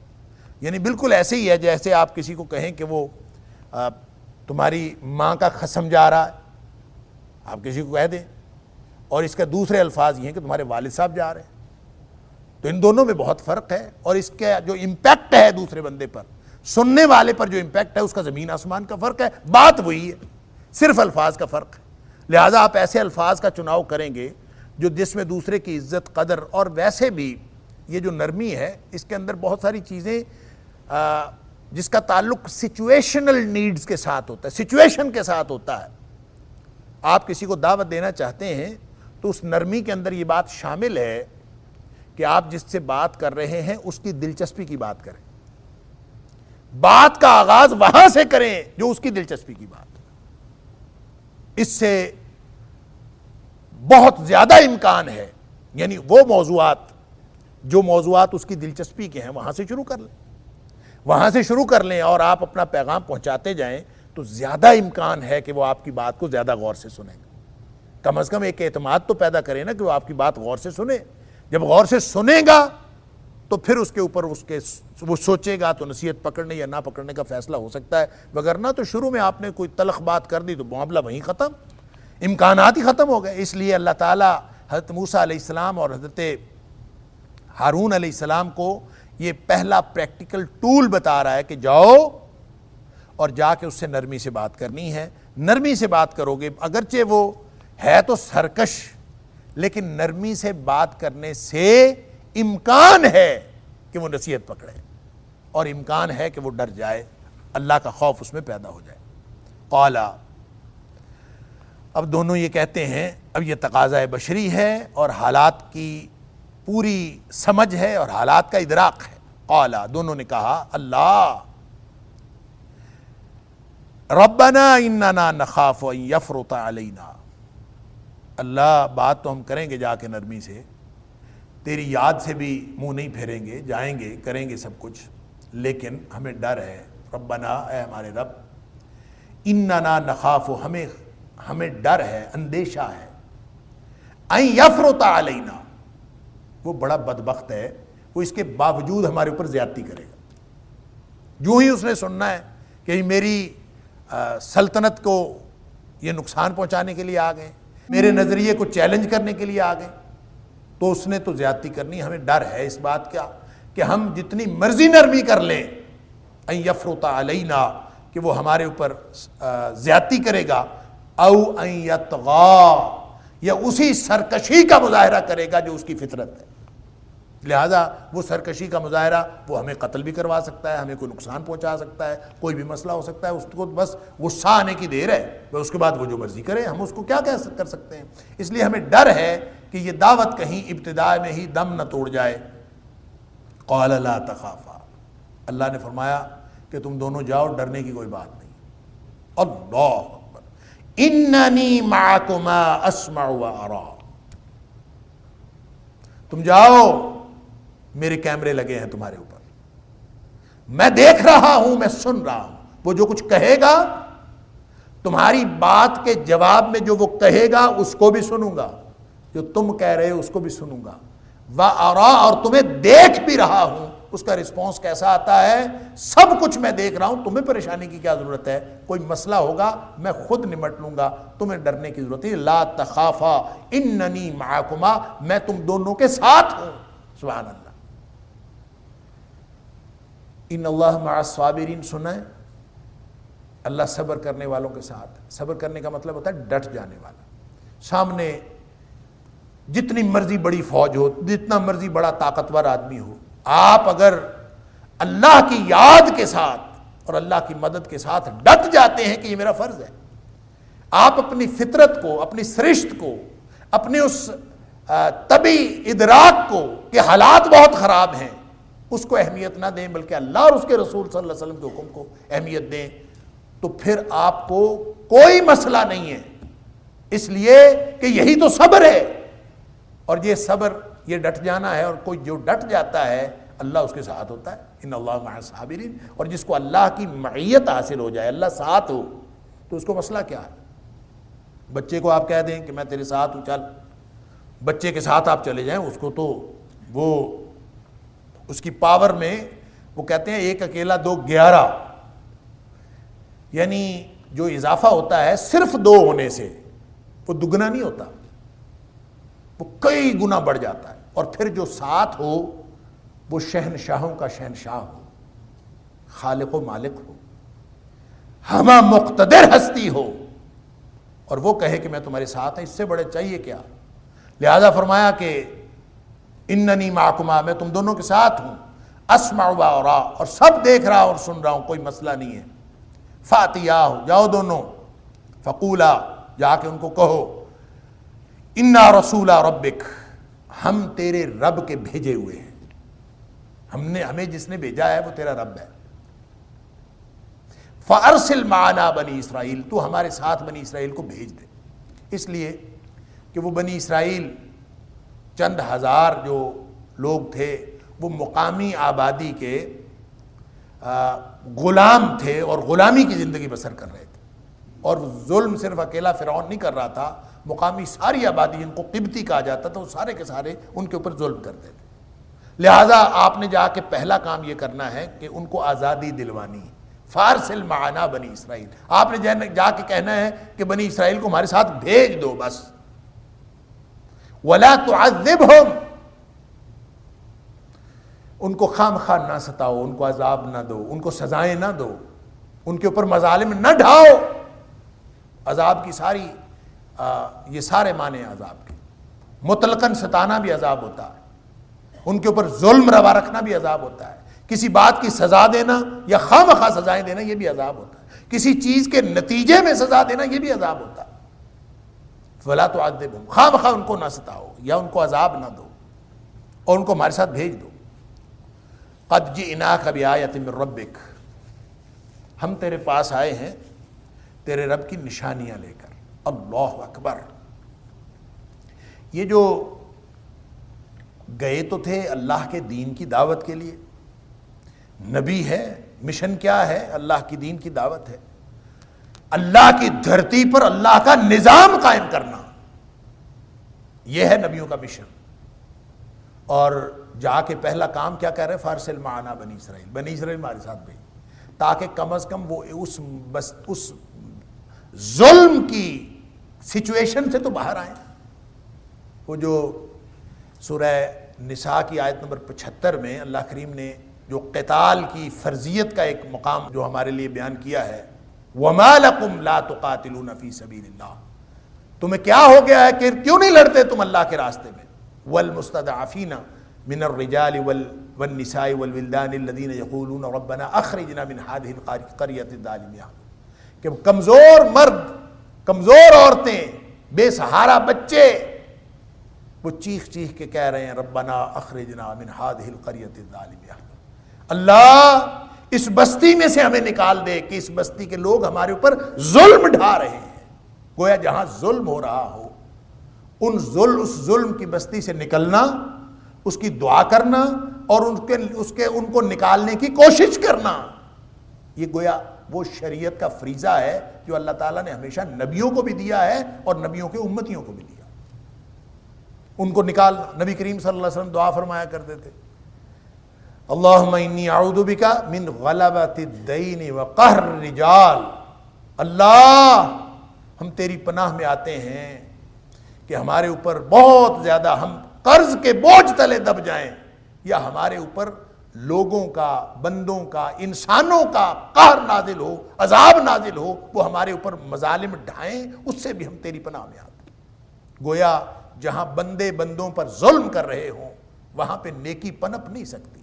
یعنی بالکل ایسے ہی ہے جیسے آپ کسی کو کہیں کہ وہ تمہاری ماں کا قسم جا رہا ہے، آپ کسی کو کہہ دیں، اور اس کا دوسرے الفاظ یہ ہیں کہ تمہارے والد صاحب جا رہے ہیں، تو ان دونوں میں بہت فرق ہے، اور اس کا جو امپیکٹ ہے دوسرے بندے پر، سننے والے پر جو امپیکٹ ہے اس کا زمین آسمان کا فرق ہے، بات وہی ہے، صرف الفاظ کا فرق ہے۔ لہٰذا آپ ایسے الفاظ کا چناؤ کریں گے جو جس میں دوسرے کی عزت قدر، اور ویسے بھی یہ جو نرمی ہے اس کے اندر بہت ساری چیزیں جس کا تعلق سچویشنل نیڈز کے ساتھ ہوتا ہے، سچویشن کے ساتھ ہوتا ہے۔ آپ کسی کو دعوت دینا چاہتے ہیں تو اس نرمی کے اندر یہ بات شامل ہے کہ آپ جس سے بات کر رہے ہیں اس کی دلچسپی کی بات کریں، بات کا آغاز وہاں سے کریں جو اس کی دلچسپی کی بات، اس سے بہت زیادہ امکان ہے، یعنی وہ موضوعات اس کی دلچسپی کے ہیں وہاں سے شروع کر لیں اور آپ اپنا پیغام پہنچاتے جائیں، تو زیادہ امکان ہے کہ وہ آپ کی بات کو زیادہ غور سے سنیں گے۔ کم از کم ایک اعتماد تو پیدا کریں نا کہ وہ آپ کی بات غور سے سنے، جب غور سے سنے گا تو پھر اس کے اوپر وہ سوچے گا، تو نصیحت پکڑنے یا نہ پکڑنے کا فیصلہ ہو سکتا ہے، وگرنہ تو شروع میں آپ نے کوئی تلخ بات کر دی تو معاملہ وہیں ختم، امکانات ہی ختم ہو گئے۔ اس لیے اللہ تعالیٰ حضرت موسیٰ علیہ السلام اور حضرت ہارون علیہ السلام کو یہ پہلا پریکٹیکل ٹول بتا رہا ہے کہ جاؤ اور جا کے اس سے نرمی سے بات کرنی ہے. نرمی سے بات کرو گے، اگرچہ وہ ہے تو سرکش، لیکن نرمی سے بات کرنے سے امکان ہے کہ وہ نصیحت پکڑے، اور امکان ہے کہ وہ ڈر جائے، اللہ کا خوف اس میں پیدا ہو جائے. قالا، اب دونوں یہ کہتے ہیں، اب یہ تقاضا بشری ہے اور حالات کی پوری سمجھ ہے اور حالات کا ادراک ہے. قالا، دونوں نے کہا، اللہ ربنا اننا نخاف ان یفرط علینا، اللہ بات تو ہم کریں گے جا کے نرمی سے، تیری یاد سے بھی منہ نہیں پھیریں گے، جائیں گے کریں گے سب کچھ، لیکن ہمیں ڈر ہے. ربنا، اے ہمارے رب، اننا نخاف، ہمیں ڈر ہے، اندیشہ ہے، ان یفرط علینا، وہ بڑا بدبخت ہے، وہ اس کے باوجود ہمارے اوپر زیادتی کرے گا. جو ہی اس نے سننا ہے کہ میری سلطنت کو یہ نقصان پہنچانے کے لیے آ گئے، میرے نظریے کو چیلنج کرنے کے لیے آ گئے، تو اس نے تو زیادتی کرنی. ہمیں ڈر ہے اس بات کا کہ ہم جتنی مرضی نرمی کر لیں، ان یفرط علینا، کہ وہ ہمارے اوپر زیادتی کرے گا، او ان یطغی، یا اسی سرکشی کا مظاہرہ کرے گا جو اس کی فطرت ہے. لہذا وہ سرکشی کا مظاہرہ، وہ ہمیں قتل بھی کروا سکتا ہے، ہمیں کوئی نقصان پہنچا سکتا ہے، کوئی بھی مسئلہ ہو سکتا ہے. اس کو بس غصہ آنے کی دیر ہے، بس اس کے بعد وہ جو مرضی کرے، ہم اس کو کیا کر سکتے ہیں. اس لیے ہمیں ڈر ہے کہ یہ دعوت کہیں ابتداء میں ہی دم نہ توڑ جائے. قال لا تخافا، اللہ نے فرمایا کہ تم دونوں جاؤ، ڈرنے کی کوئی بات نہیں. اللہ اکبر، اننی معکما اسمع و ارا، تم جاؤ، میرے کیمرے لگے ہیں تمہارے اوپر، میں دیکھ رہا ہوں، میں سن رہا ہوں. وہ جو کچھ کہے گا، تمہاری بات کے جواب میں جو وہ کہے گا اس کو بھی سنوں گا، جو تم کہہ رہے ہو اس کو بھی سنوں گا. وَأَرَا، اور تمہیں دیکھ بھی رہا ہوں، اس کا رسپانس کیسا آتا ہے، سب کچھ میں دیکھ رہا ہوں. تمہیں پریشانی کی کیا ضرورت ہے، کوئی مسئلہ ہوگا میں خود نمٹ لوں گا، تمہیں ڈرنے کی ضرورت ہے. لا تخافا اننی معکما، میں تم دونوں کے ساتھ ہوں. سبحان اللہ. ان اللہ مع الصابرین، سنا ہے، اللہ صبر کرنے والوں کے ساتھ. صبر کرنے کا مطلب ہوتا ہے ڈٹ جانے والا. سامنے جتنی مرضی بڑی فوج ہو، جتنا مرضی بڑا طاقتور آدمی ہو، آپ اگر اللہ کی یاد کے ساتھ اور اللہ کی مدد کے ساتھ ڈٹ جاتے ہیں کہ یہ میرا فرض ہے، آپ اپنی فطرت کو، اپنی سرشت کو، اپنے اس طبی ادراک کو کہ حالات بہت خراب ہیں، اس کو اہمیت نہ دیں، بلکہ اللہ اور اس کے رسول صلی اللہ علیہ وسلم کے حکم کو اہمیت دیں، تو پھر آپ کو کوئی مسئلہ نہیں ہے. اس لیے کہ یہی تو صبر ہے، اور یہ صبر، یہ ڈٹ جانا ہے. اور کوئی جو ڈٹ جاتا ہے اللہ اس کے ساتھ ہوتا ہے. ان اللہ مع الصابرین. اور جس کو اللہ کی معیت حاصل ہو جائے، اللہ ساتھ ہو، تو اس کو مسئلہ کیا ہے. بچے کو آپ کہہ دیں کہ میں تیرے ساتھ ہوں، چل، بچے کے ساتھ آپ چلے جائیں، اس کو تو وہ اس کی پاور میں، وہ کہتے ہیں ایک اکیلا دو 11، یعنی جو اضافہ ہوتا ہے صرف 2 ہونے سے وہ دگنا نہیں ہوتا، وہ کئی گنا بڑھ جاتا ہے. اور پھر جو ساتھ ہو وہ شہنشاہوں کا شہنشاہ ہو، خالق و مالک ہو، ہمہ مقتدر ہستی ہو، اور وہ کہے کہ میں تمہارے ساتھ ہوں، اس سے بڑے چاہیے کیا. لہذا فرمایا کہ اننی معکما، میں تم دونوں کے ساتھ ہوں، اسمع و ارا، اور سب دیکھ رہا اور سن رہا ہوں، کوئی مسئلہ نہیں ہے. فاتیاہ، جاؤ دونوں، فقولا، جا کے ان کو کہو، انا رسول ربک، ہم تیرے رب کے بھیجے ہوئے ہیں، ہمیں جس نے بھیجا ہے وہ تیرا رب ہے. فارسل معنا بنی اسرائیل، تو ہمارے ساتھ بنی اسرائیل کو بھیج دے. اس لیے کہ وہ بنی اسرائیل چند ہزار جو لوگ تھے، وہ مقامی آبادی کے غلام تھے اور غلامی کی زندگی بسر کر رہے تھے. اور ظلم صرف اکیلا فرعون نہیں کر رہا تھا، مقامی ساری آبادی، جن کو قبطی کہا جاتا تھا، وہ سارے کے سارے ان کے اوپر ظلم کرتے تھے. لہٰذا آپ نے جا کے پہلا کام یہ کرنا ہے کہ ان کو آزادی دلوانی. فارسل معنا بنی اسرائیل، آپ نے جا کے کہنا ہے کہ بنی اسرائیل کو ہمارے ساتھ بھیج دو بس. ولا تعذبہم، ان کو خام خواہ نہ ستاؤ، ان کو عذاب نہ دو، ان کو سزائیں نہ دو. ان کے اوپر مظالم نہ ڈھاؤ. عذاب کی ساری یہ سارے معنی عذاب کے. مطلقاً ستانا بھی عذاب ہوتا ہے, ان کے اوپر ظلم روا رکھنا بھی عذاب ہوتا ہے, کسی بات کی سزا دینا یا خواہ سزائیں دینا یہ بھی عذاب ہوتا ہے, کسی چیز کے نتیجے میں سزا دینا یہ بھی عذاب ہوتا ہے. فلا تعذبہم, خواہ ان کو نہ ستاؤ یا ان کو عذاب نہ دو اور ان کو ہمارے ساتھ بھیج دو. قد جئناک بآیۃ من ربک, ہم تیرے پاس آئے ہیں تیرے رب کی نشانیاں لے کر. اللہ اکبر. یہ جو گئے تو تھے اللہ کے دین کی دعوت کے لیے, نبی ہے, مشن کیا ہے؟ اللہ کی دین کی دعوت ہے, اللہ کی دھرتی پر اللہ کا نظام قائم کرنا, یہ ہے نبیوں کا مشن. اور جا کے پہلا کام کیا کہہ رہے ہیں؟ فارسل معنا بنی اسرائیل, بنی اسرائیل ہمارے ساتھ بھیج, تاکہ کم از کم وہ اس ظلم کی سچویشن سے تو باہر آئیں. وہ جو سورہ نساء کی آیت نمبر 75 میں اللہ کریم نے جو قتال کی فرضیت کا ایک مقام جو ہمارے لیے بیان کیا ہے, وَمَا لَكُمْ لَا تُقَاتِلُونَ فِي سَبِيلِ اللَّهِ, تمہیں کیا ہو گیا ہے کہ کیوں نہیں لڑتے تم اللہ کے راستے میں. وَالْمُسْتَضْعَفِينَ مِنَ الرِّجَالِ وَالنِّسَاءِ وَالْوِلْدَانِ الَّذِينَ يَقُولُونَ رَبَّنَا أَخْرِجْنَا مِنْ هَذِهِ الْقَرْيَةِ الظَّالِمِ, کہ کمزور مرد, کمزور عورتیں, بے سہارا بچے وہ چیخ چیخ کے کہہ رہے ہیں ربنا اخرجنا من هذه القرية الظالمة, اللہ اس بستی میں سے ہمیں نکال دے کہ اس بستی کے لوگ ہمارے اوپر ظلم ڈھا رہے ہیں. گویا جہاں ظلم ہو رہا ہو اس ظلم کی بستی سے نکلنا, اس کی دعا کرنا اور ان کو نکالنے کی کوشش کرنا, یہ گویا وہ شریعت کا فریضہ ہے جو اللہ تعالیٰ نے ہمیشہ نبیوں کو بھی دیا ہے اور نبیوں کے امتیوں کو بھی دیا. ان کو نکالنا. نبی کریم صلی اللہ علیہ وسلم دعا فرمایا کرتے تھے, اللہم انی اعوذ بک من غلبۃ الدین وقہر الرجال, اللہ ہم تیری پناہ میں آتے ہیں کہ ہمارے اوپر بہت زیادہ ہم قرض کے بوجھ تلے دب جائیں, یا ہمارے اوپر لوگوں کا, بندوں کا, انسانوں کا قہر نازل ہو, عذاب نازل ہو, وہ ہمارے اوپر مظالم ڈھائیں, اس سے بھی ہم تیری پناہ میں آتے ہیں. گویا جہاں بندے بندوں پر ظلم کر رہے ہوں وہاں پہ نیکی پنپ نہیں سکتی,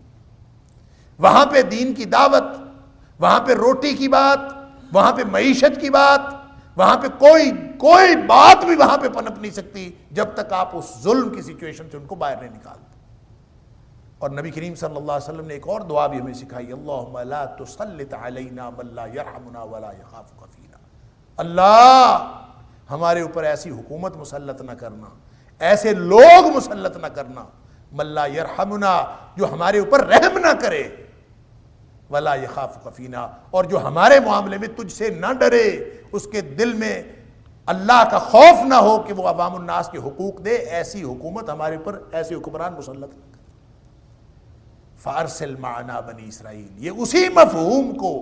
وہاں پہ دین کی دعوت, وہاں پہ روٹی کی بات, وہاں پہ معیشت کی بات, وہاں پہ کوئی بات بھی وہاں پہ پنپ نہیں سکتی جب تک آپ اس ظلم کی سچویشن سے ان کو باہر نہیں نکالتے. اور نبی کریم صلی اللہ علیہ وسلم نے ایک اور دعا بھی ہمیں سکھائی, اللہم لا تسلط علینا من لا یرحمنا ولا یخافک فینا, اللہ ہمارے اوپر ایسی حکومت مسلط نہ کرنا, ایسے لوگ مسلط نہ کرنا, من لا یرحمنا جو ہمارے اوپر رحم نہ کرے, ولا یخافک فینا اور جو ہمارے معاملے میں تجھ سے نہ ڈرے, اس کے دل میں اللہ کا خوف نہ ہو کہ وہ عوام الناس کے حقوق دے, ایسی حکومت ہمارے اوپر, ایسے حکمران مسلط نہ کرے. فارسل معنا بنی اسرائیل, یہ اسی مفہوم کو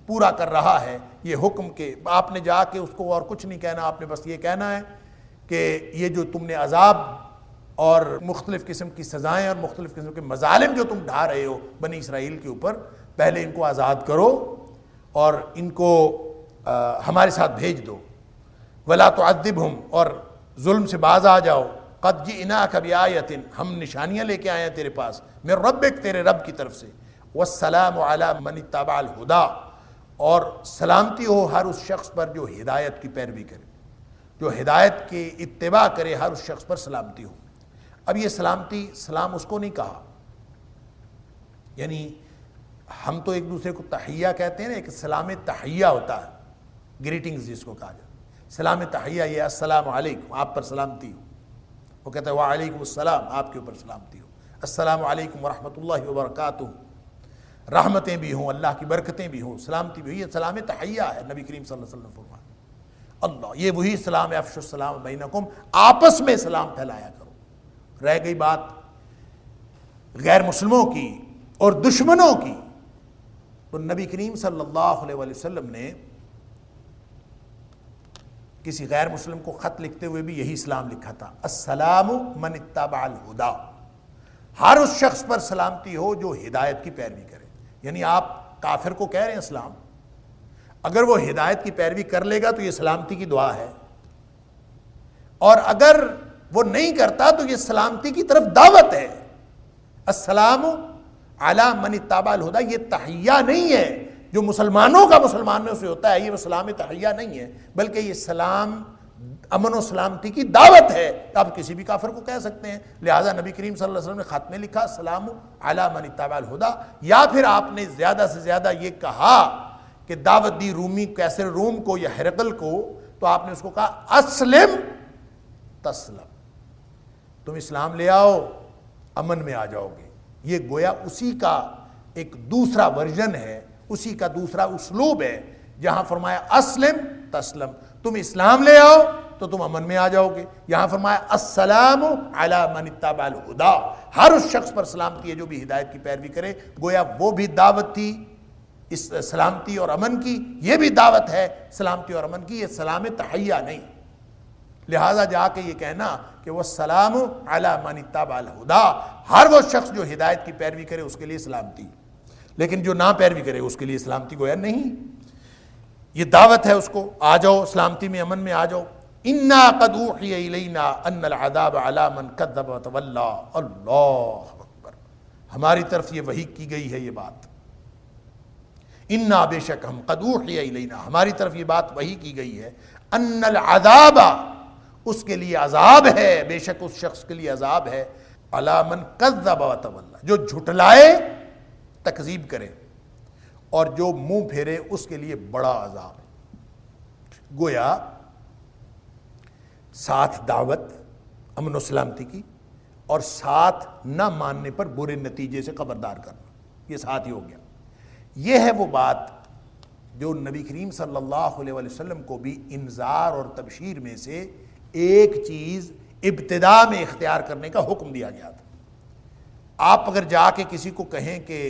پورا کر رہا ہے. یہ حکم کہ آپ نے جا کے اس کو اور کچھ نہیں کہنا, آپ نے بس یہ کہنا ہے کہ یہ جو تم نے عذاب اور مختلف قسم کی سزائیں اور مختلف قسم کے مظالم جو تم ڈھا رہے ہو بنی اسرائیل کے اوپر, پہلے ان کو آزاد کرو اور ان کو ہمارے ساتھ بھیج دو. ولا تعذبہم, اور ظلم سے باز آ جاؤ. قد جئناک بآیۃ, ہم نشانیاں لے کے آئے ہیں تیرے پاس, من ربک, تیرے رب کی طرف سے. والسلام علی من اتبع الہدی, اور سلامتی ہو ہر اس شخص پر جو ہدایت کی پیروی کرے, جو ہدایت کی اتباع کرے, ہر اس شخص پر سلامتی ہو. اب یہ سلامتی, سلام اس کو نہیں کہا, یعنی ہم تو ایک دوسرے کو تحیہ کہتے ہیں نا, ایک سلام تحیہ ہوتا ہے, گریٹنگز جس کو کہا جاتا ہے. سلام تحیہ یہ السلام علیکم, آپ پر سلامتی ہو. وہ کہتا ہے وعلیکم السلام, آپ کے اوپر سلامتی ہو. السلام علیکم ورحمۃ اللہ وبرکاتہ, رحمتیں بھی ہوں, اللہ کی برکتیں بھی ہوں, سلامتی بھی ہوں. یہ سلام تحیہ ہے. نبی کریم صلی اللہ علیہ وسلم فرمایا اللہ, یہ وہی سلام, افشوا السلام بینکم, آپس میں سلام پھیلایا کرو. رہ گئی بات غیر مسلموں کی اور دشمنوں کی, تو نبی کریم صلی اللہ علیہ وسلم نے کسی غیر مسلم کو خط لکھتے ہوئے بھی یہی اسلام لکھا تھا, السلام من اتبع الہدی, ہر اس شخص پر سلامتی ہو جو ہدایت کی پیروی کرے. یعنی آپ کافر کو کہہ رہے ہیں اسلام, اگر وہ ہدایت کی پیروی کر لے گا تو یہ سلامتی کی دعا ہے، اور اگر وہ نہیں کرتا تو یہ سلامتی کی طرف دعوت ہے۔ السلام علی من اتبع الہدی، یہ تحیہ نہیں ہے جو مسلمانوں کا مسلمانوں سے ہوتا ہے، یہ وہ سلام تحیہ نہیں ہے، بلکہ یہ سلام امن و سلامتی کی دعوت ہے۔ آپ کسی بھی کافر کو کہہ سکتے ہیں، لہٰذا نبی کریم صلی اللہ علیہ وسلم نے خط میں لکھا السلام علی من اتبع الہدی، یا پھر آپ نے زیادہ سے زیادہ یہ کہا کہ دعوت دی رومی کیسر روم کو یا ہرقل کو، تو آپ نے اس کو کہا اسلم تسلم، تم اسلام لے آؤ امن میں آ جاؤ گے۔ یہ گویا اسی کا ایک دوسرا ورژن ہے، اسی کا دوسرا اسلوب ہے، جہاں فرمایا اسلم تسلم، تم اسلام لے آؤ تو تم امن میں آ جاؤ گے۔ یہاں فرمایا السلام علی من اتبع الہدی، ہر اس شخص پر سلامتی ہے جو بھی ہدایت کی پیروی کرے۔ گویا وہ بھی دعوت تھی اس سلامتی اور امن کی، یہ بھی دعوت ہے سلامتی اور امن کی، یہ سلام تحیہ نہیں۔ لہٰذا جا کے یہ کہنا کہ وہ سلام علی من اتبع الہدی، ہر وہ شخص جو ہدایت کی پیروی کرے اس کے لیے سلامتی، لیکن جو نہ پیروی کرے اس کے لیے سلامتی گویا نہیں۔ یہ دعوت ہے اس کو، آ جاؤ سلامتی میں امن میں آ جاؤ۔ انا قد اوحی الینا ان العذاب علی من کذب وتولی، اللہ اکبر، ہماری طرف یہ وحی کی گئی ہے یہ بات، انا بے شک ہم، قد اوحی الینا ہماری طرف یہ بات وحی کی گئی ہے، ان العذاب اس کے لیے عذاب ہے، بے شک اس شخص کے لیے عذاب ہے، علی من کذب وتولی، جو جھٹلائے تکذیب کرے اور جو منہ پھیرے اس کے لیے بڑا عذاب ہے۔ گویا ساتھ دعوت امن و سلامتی کی، اور ساتھ نہ ماننے پر برے نتیجے سے خبردار کرنا، یہ ساتھ ہی ہو گیا۔ یہ ہے وہ بات جو نبی کریم صلی اللہ علیہ وسلم کو بھی انذار اور تبشیر میں سے ایک چیز ابتدا میں اختیار کرنے کا حکم دیا گیا تھا۔ آپ اگر جا کے کسی کو کہیں کہ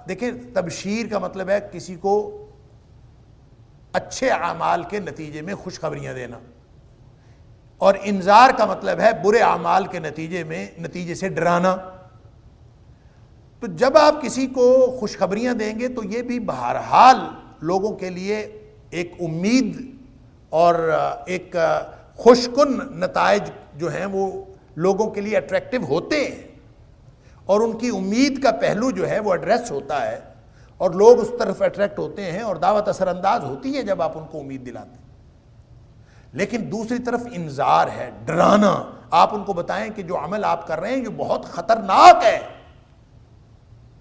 دیکھیں، تبشیر کا مطلب ہے کسی کو اچھے اعمال کے نتیجے میں خوشخبریاں دینا، اور انذار کا مطلب ہے برے اعمال کے نتیجے سے ڈرانا۔ تو جب آپ کسی کو خوشخبریاں دیں گے تو یہ بھی بہرحال لوگوں کے لیے ایک امید اور ایک خوش کن نتائج جو ہیں وہ لوگوں کے لیے اٹریکٹیو ہوتے ہیں، اور ان کی امید کا پہلو جو ہے وہ ایڈریس ہوتا ہے، اور لوگ اس طرف اٹریکٹ ہوتے ہیں، اور دعوت اثر انداز ہوتی ہے جب آپ ان کو امید دلاتے ہیں۔ لیکن دوسری طرف انذار ہے، ڈرانا، آپ ان کو بتائیں کہ جو عمل آپ کر رہے ہیں یہ بہت خطرناک ہے۔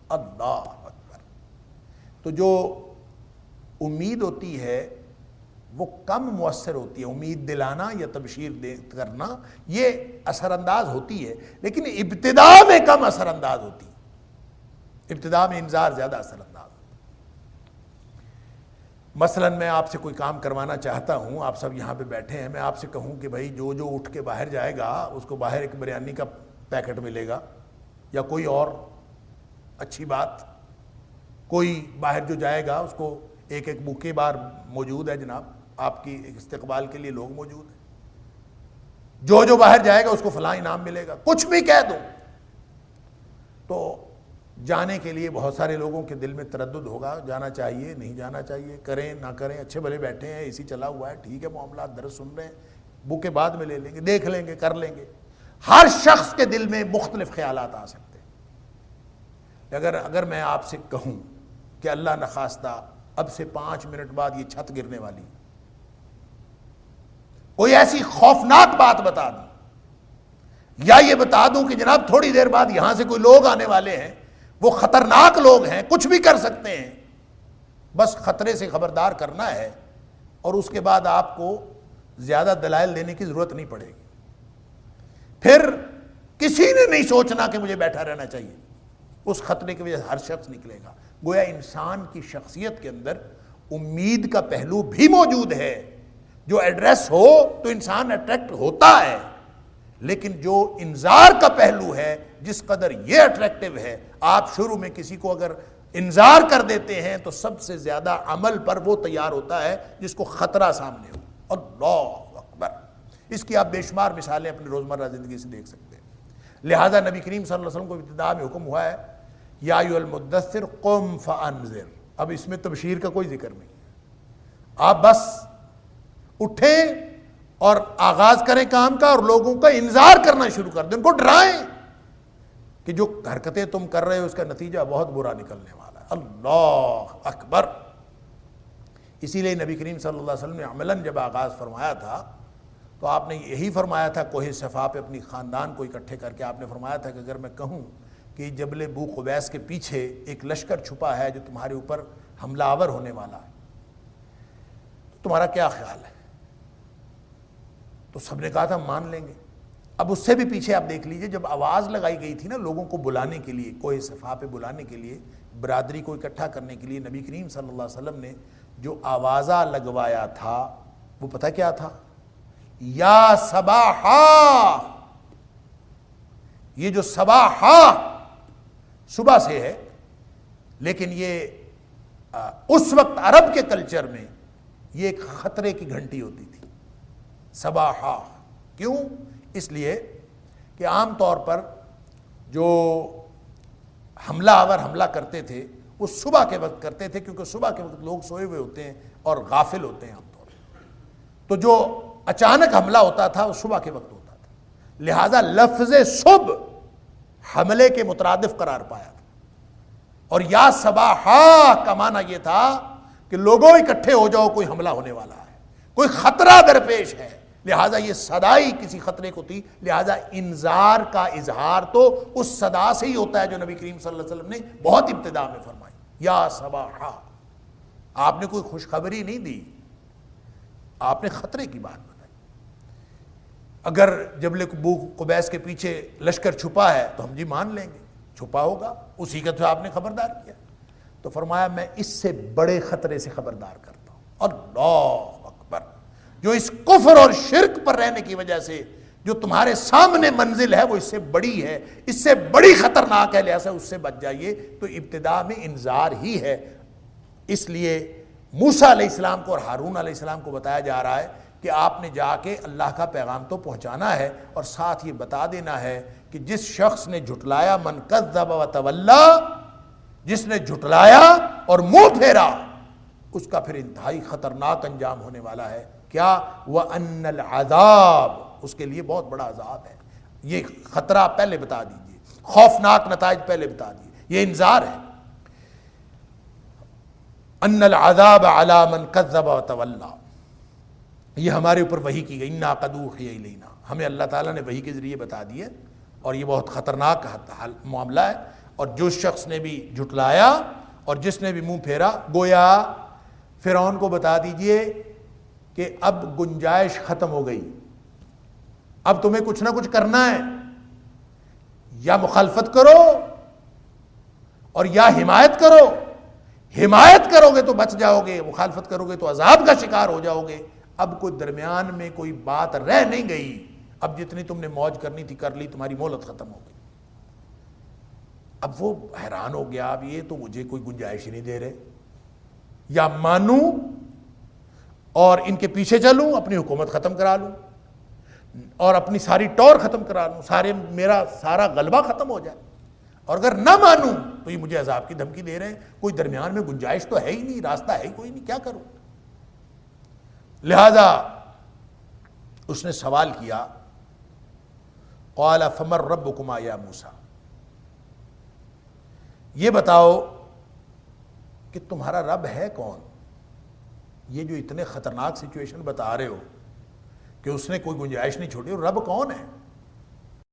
اللہ اکبر۔ تو جو امید ہوتی ہے وہ کم مؤثر ہوتی ہے، امید دلانا یا تبشیر کرنا یہ اثر انداز ہوتی ہے، لیکن ابتدا میں کم اثر انداز ہوتی ہے، ابتدا میں انذار زیادہ اثر انداز ہوتا ہے۔ مثلا میں آپ سے کوئی کام کروانا چاہتا ہوں، آپ سب یہاں پہ بیٹھے ہیں، میں آپ سے کہوں کہ بھائی جو اٹھ کے باہر جائے گا اس کو باہر ایک بریانی کا پیکٹ ملے گا، یا کوئی اور اچھی بات، کوئی باہر جو جائے گا اس کو ایک بوکے بار موجود ہے، جناب آپ کی استقبال کے لیے لوگ موجود ہیں، جو باہر جائے گا اس کو فلاں انعام ملے گا، کچھ بھی کہہ دو تو جانے کے لیے بہت سارے لوگوں کے دل میں تردد ہوگا، جانا چاہیے نہیں جانا چاہیے، کریں نہ کریں، اچھے بھلے بیٹھے ہیں، اسی چلا ہوا ہے، ٹھیک ہے، معاملات درس سن رہے ہیں، بوکے بعد میں لے لیں گے، دیکھ لیں گے، کر لیں گے۔ ہر شخص کے دل میں مختلف خیالات آ سکتے ہیں۔ اگر میں آپ سے کہوں کہ اللہ نخواستہ اب سے 5 منٹ بعد یہ چھت گرنے والی، کوئی ایسی خوفناک بات بتا دوں، یا یہ بتا دوں کہ جناب تھوڑی دیر بعد یہاں سے کوئی لوگ آنے والے ہیں، وہ خطرناک لوگ ہیں، کچھ بھی کر سکتے ہیں، بس خطرے سے خبردار کرنا ہے، اور اس کے بعد آپ کو زیادہ دلائل دینے کی ضرورت نہیں پڑے گی، پھر کسی نے نہیں سوچنا کہ مجھے بیٹھا رہنا چاہیے، اس خطرے کی وجہ سے ہر شخص نکلے گا۔ گویا انسان کی شخصیت کے اندر امید کا پہلو بھی موجود ہے، جو ایڈریس ہو تو انسان اٹریکٹ ہوتا ہے، لیکن جو انذار کا پہلو ہے جس قدر یہ اٹریکٹیو ہے، آپ شروع میں کسی کو اگر انذار کر دیتے ہیں تو سب سے زیادہ عمل پر وہ تیار ہوتا ہے جس کو خطرہ سامنے ہو۔ اللہ اکبر۔ اس کی آپ بے شمار مثالیں اپنی روزمرہ زندگی سے دیکھ سکتے ہیں۔ لہذا نبی کریم صلی اللہ علیہ وسلم کو ابتدا میں حکم ہوا ہے، یا ایھا المدثر قم فانذر، اب اس میں تبشیر کا کوئی ذکر نہیں ہے. آپ بس اٹھیں اور آغاز کریں کام کا اور لوگوں کا انذار کرنا شروع کر دیں, ان کو ڈرائیں کہ جو حرکتیں تم کر رہے ہو اس کا نتیجہ بہت برا نکلنے والا ہے. اللہ اکبر. اسی لیے نبی کریم صلی اللہ علیہ وسلم نے عملاً جب آغاز فرمایا تھا تو آپ نے یہی فرمایا تھا, کوہ صفا پہ اپنی خاندان کو اکٹھے کر کے آپ نے فرمایا تھا کہ اگر میں کہوں کہ جبل بو قبیس کے پیچھے ایک لشکر چھپا ہے جو تمہارے اوپر حملہ آور ہونے والا ہے, تو تمہارا کیا خیال ہے؟ تو سب نے کہا تھا مان لیں گے. اب اس سے بھی پیچھے آپ دیکھ لیجئے, جب آواز لگائی گئی تھی نا لوگوں کو بلانے کے لیے, کوہ صفا پہ بلانے کے لیے, برادری کو اکٹھا کرنے کے لیے, نبی کریم صلی اللہ علیہ وسلم نے جو آوازہ لگوایا تھا وہ پتہ کیا تھا؟ یا صباحا. یہ جو صباحا صبح سے ہے, لیکن یہ اس وقت عرب کے کلچر میں یہ ایک خطرے کی گھنٹی ہوتی تھی. صباحا کیوں؟ اس لیے کہ عام طور پر جو حملہ آور حملہ کرتے تھے وہ صبح کے وقت کرتے تھے, کیونکہ صبح کے وقت لوگ سوئے ہوئے ہوتے ہیں اور غافل ہوتے ہیں عام طور پر. تو جو اچانک حملہ ہوتا تھا وہ صبح کے وقت ہوتا تھا, لہذا لفظ صبح حملے کے مترادف قرار پایا تھا. اور یا صباحا کا معنی یہ تھا کہ لوگوں اکٹھے ہو جاؤ, کوئی حملہ ہونے والا ہے, کوئی خطرہ درپیش ہے. لہذا یہ صدائی کسی خطرے کو تھی, لہذا انذار کا اظہار تو اس صدا سے ہی ہوتا ہے جو نبی کریم صلی اللہ علیہ وسلم نے بہت ابتدا میں فرمائی, یا صباحا. آپ نے کوئی خوشخبری نہیں دی, آپ نے خطرے کی بات بتائی. اگر جبل بو قبیس کے پیچھے لشکر چھپا ہے تو ہم جی مان لیں گے, چھپا ہوگا, اسی کا تو آپ نے خبردار کیا. تو فرمایا میں اس سے بڑے خطرے سے خبردار کرتا ہوں. اللہ اکبر. جو اس کفر اور شرک پر رہنے کی وجہ سے جو تمہارے سامنے منزل ہے وہ اس سے بڑی ہے, اس سے بڑی خطرناک ہے, لہذا اس سے بچ جائیے. تو ابتدا میں انذار ہی ہے. اس لیے موسیٰ علیہ السلام کو اور ہارون علیہ السلام کو بتایا جا رہا ہے کہ آپ نے جا کے اللہ کا پیغام تو پہنچانا ہے, اور ساتھ یہ بتا دینا ہے کہ جس شخص نے جھٹلایا, من کذب وتولی, جس نے جھٹلایا اور منہ پھیرا, اس کا پھر انتہائی خطرناک انجام ہونے والا ہے. کیا؟ وَأَنَّ الْعَذَابَ, اس کے لیے بہت بڑا عذاب ہے. یہ خطرہ پہلے بتا دیجئے, خوفناک نتائج پہلے بتا دیجئے, یہ انذار ہے. ان العذاب علی من کذب وتولی, یہ ہمارے اوپر وحی کی گئی. انا قد اوحی الینا, ہمیں اللہ تعالیٰ نے وحی کے ذریعے بتا دیے, اور یہ بہت خطرناک معاملہ ہے. اور جو شخص نے بھی جھٹلایا اور جس نے بھی منہ پھیرا, گویا فرعون کو بتا دیجئے کہ اب گنجائش ختم ہو گئی, اب تمہیں کچھ نہ کچھ کرنا ہے, یا مخالفت کرو اور یا حمایت کرو. حمایت کرو گے تو بچ جاؤ گے, مخالفت کرو گے تو عذاب کا شکار ہو جاؤ گے. اب کوئی درمیان میں کوئی بات رہ نہیں گئی, اب جتنی تم نے موج کرنی تھی کر لی, تمہاری مہلت ختم ہو گئی. اب وہ حیران ہو گیا, اب یہ تو مجھے کوئی گنجائش ہی نہیں دے رہے, یا مانوں اور ان کے پیچھے چلوں, اپنی حکومت ختم کرا لوں اور اپنی ساری ٹور ختم کرا لوں, میرا سارا غلبہ ختم ہو جائے, اور اگر نہ مانوں تو یہ مجھے عذاب کی دھمکی دے رہے ہیں, کوئی درمیان میں گنجائش تو ہے ہی نہیں, راستہ ہے ہی کوئی نہیں, کیا کروں. لہذا اس نے سوال کیا, قال فمن ربکما یا موسیٰ, یہ بتاؤ کہ تمہارا رب ہے کون. یہ جو اتنے خطرناک سچویشن بتا رہے ہو کہ اس نے کوئی گنجائش نہیں چھوڑی, اور رب کون ہے؟